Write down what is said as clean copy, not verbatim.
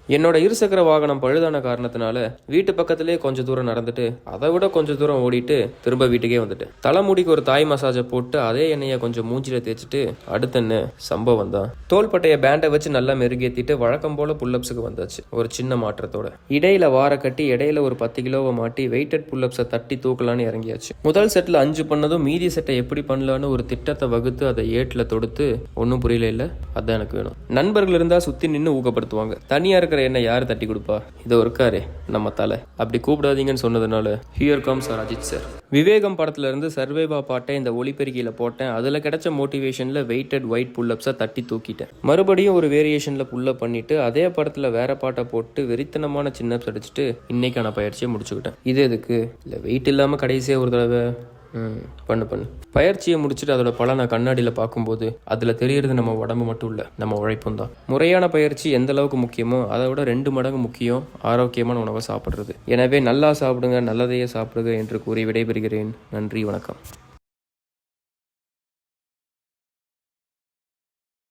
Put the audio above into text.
என்னோட இருசக்கர வாகனம் பழுதான காரணத்தினால வீட்டு பக்கத்திலே கொஞ்சம் தூரம் நடந்துட்டு அதை விட கொஞ்சம் தூரம் ஓடிட்டு திரும்ப வீட்டுக்கே வந்துட்டேன். தலைமுடிக்கு ஒரு தாய் மசாஜை போட்டு அதே எண்ணெயை கொஞ்சம் மூஞ்சில தேய்ச்சிட்டு அடுத்த என்ன சம்பவம் தான். தோள்பட்டைய பேண்டை வச்சு நல்லா மெருகேத்திட்டு வழக்கம் போல புல்லப்ஸுக்கு வந்தாச்சு. ஒரு சின்ன மாற்றத்தோட இடையில வார கட்டி இடையில ஒரு 10 கிலோவை மாட்டி வெயிட்டட் புல்லப்ஸை தட்டி தூக்கலான்னு இறங்கியாச்சு. முதல் செட்டில் 5 பண்ணதும் மீதி செட்டை எப்படி பண்ணலான்னு ஒரு திட்டத்தை வகுத்து அதை ஏட்டில் தொடுத்து ஒன்றும் புரியல. இல்லை அதான் எனக்கு வேணும். நண்பர்கள் இருந்தா சுத்தி நின்று ஊக்கப்படுத்துவாங்க. தனியா இருக்கிற என்ன யாரு தட்டி கொடுப்பா? இதோ இருக்காரு நம்ம தலை. அப்படி கூப்பிடாதீங்கன்னு சொன்னதுனால ஹியர் கம்ஸ் அஜித் சார். விவேகம் படத்துல இருந்து சர்வைவா பாட்டை இந்த ஒலிபெருக்கியில போட்டேன். அதுல கிடைச்ச மோட்டிவேஷன்ல வெயிட்டட் ஒயிட் புல்லப்ஸை தட்டி தூக்கிட்டேன். மறுபடியும் ஒரு வேரியேஷன்ல புல்லப் பண்ணிட்டு அதே படத்துல வேற பாட்டை போட்டு வெறித்தனமான சின்னப்ஸ் அடிச்சுட்டு இன்னைக்கான பயிற்சியை முடிச்சுக்கிட்டேன். இது எதுக்கு? இல்லை வெயிட் இல்லாம கடைசியா ஒரு தடவை பண்ணு பயிற்சியை முடிச்சுட்டு அதோட பலனை கண்ணாடியில் பார்க்கும்போது அதில் தெரியறது நம்ம உடம்பு மட்டும் இல்லை, நம்ம உழைப்பும் தான். முறையான பயிற்சி எந்த அளவுக்கு முக்கியமோ அதை விட 2 மடங்கு முக்கியம் ஆரோக்கியமான உணவை சாப்பிட்றது. எனவே நல்லா சாப்பிடுங்க, நல்லதையே சாப்பிடுங்க என்று கூறி விடைபெறுகிறேன். நன்றி, வணக்கம்.